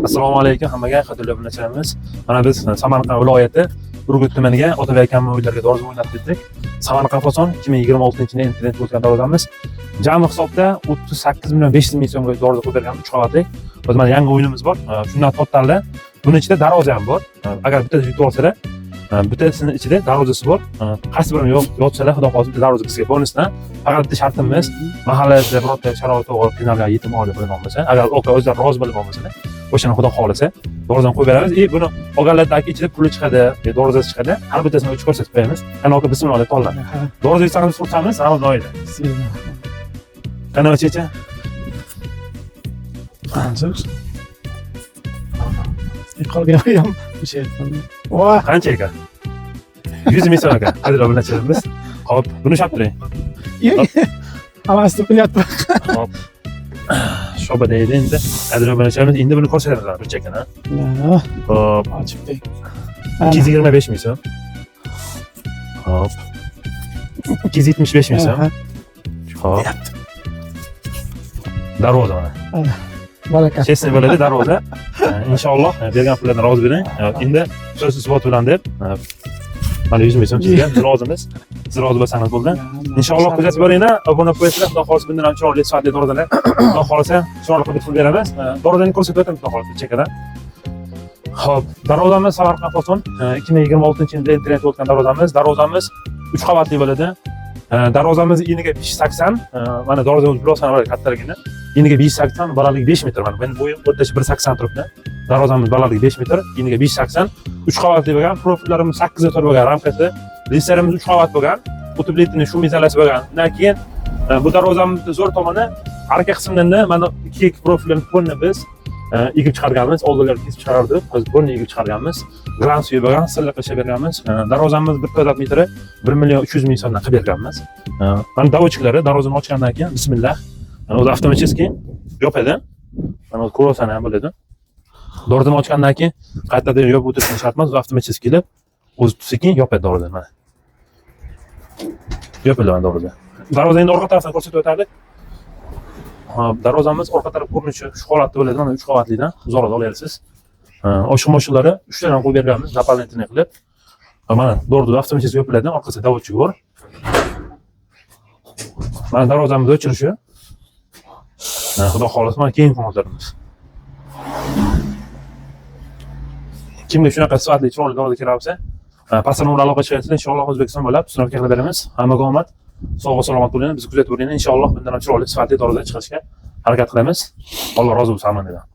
Assalomu alaykum hammaga, qadrli obunachilarimiz. Mana biz Samarqand viloyati Urgut tumaniga Otabek aka uylarga darvoza o'ynab ketdik. Samarqand Qo'son 2026-yilda internet o'tgan darvozamiz. Jami hisobda 38.500.000 so'mga darvoza qo'yilgan 3 qavatli. Biz mana yangi o'yinimiz bor. Shundan to'xtaldi. Buning ichida darvoza ham bor. Agar bitta yutib olsalar, bittasini ichida darvozasi bor. Qaysi birini yotsalar, xudo xohlasa bitta darvoza bizga bonusdan. Faqat bitta shartimiz mahallada birorta sharoit to'g'ri finalga yetim olib bo'lmasa, agar o'zlari rozi bo'lib olmasalar, o'shani xudo xohlasa darvozani qo'yib beramiz. Buni olganlardagi ichida puli chiqadi, darvozasi chiqadi. Har bittasini o'chib ko'rsatib qo'yamiz. Qani aka bismillah deb tanlab. Darvoza yutsangiz xursandmiz, hamma noyda. Qani o'chicha. Qancha? Qolgan ham o'sha voy Qancha aka? 100.000 so'm aka. Qadrli obunachilarimiz. Xo'p, buni shaptiring. Hammasi qilyapti. Xo'p. Shoba deydi endi. Qadrli obunachilarimiz endi buni ko'rsatamiz bir chekana. Xo'p, Ochibdik. 225.000 so'm. Xo'p. 275.000 so'm. Xo'p. Darvoza mana. Baraka. Chesni bo'ladi darvoza. Inshaalloh bergan pullardan rozi bo'ling. Endi so'z isbot bilan deb mana 100.000 so'm sizga rozimiz. Siz rozi bo'lsangiz bo'ldi. Inshaalloh kuzatib boringlar. Obuna qo'yasizlar. Xudo xohlasa bundan ham chiroyli sifatli darvozalar. Xudo xohlasa chiroyli qilib pul beramiz. Darvozani ko'rsatib o'tamiz xudo xohlasa chekadan. Xo'p, darvozamiz Samarqand Qo'son 2026-yilda internet o'tgan darvozamiz. Darvozamiz 3 qavatli bo'ladi. Darvozamiz eniga 580, mana darvozamiz biroz sanaladi kattaligini. Eniga 580, balandligi 5 metr. Mana men bo'yim o'rtacha 180 turibdi. Darvozamiz balandligi 5 metr, eniga 580, 3 qavatli bo'lgan, profillarimiz 8 metr bo'lgan, ramkasi, listerimiz 3 qavat bo'lgan, o'tibletini shu mezalasi bo'lgan. Undan keyin bu darvozamizning zo'r tomoni arka qismidan mana 2 profillarni qo'lni biz egib chiqarganmiz, oldinlari kesib chiqarardik. Biz buni egib chiqarganmiz. Gran suyi bo'lgan, silliq qilib berganmiz. Darvozamiz 1 kvadrat metri 1.300.000 so'mdan qilib berganmiz. Mana davochiklari darvozani ochgandan keyin bismillah. Mana o'zi avtomatik yopadi. Mana o'zi ko'rsan ham bo'ladi. Darvozani ochgandan keyin qaytadan yopib o'tirishni shart emas, o'zi avtomatik kelib, o'zi sekin yopadi darvozani mana. Yopiladi darvoza. Darvoza endi orqa tarafdan ko'rsatib o'tardik. Darvozamiz orqa taraf ko'rinishi shu holatda bo'ladi. Mana 3 qavatlidan uzoqda olyapsiz. Oshiq mashinalar 3 tadan qo'yib berganmiz, doполнительный qilib. Mana darvoza avtomatik yopiladi, orqasida davochik bor. Mana darvozamiz o'chirishi. Xudo xohlasa mana keyingi xizmatlarimiz. Kimga shunaqa sifatli chiroyli darvoza kerak bo'lsa, pastda nomer aloqa chiqarsa, inshaalloh O'zbekiston bo'ylab sinovga qilib beramiz. Hammaga omad. Sog' va salomat bo'ling, bizni kuzatib boringlar. Inshaalloh bundan ham chiroyli sifatli darvoza chiqarishga harakat qilamiz. Alloh rozi bo'lsin hammadan.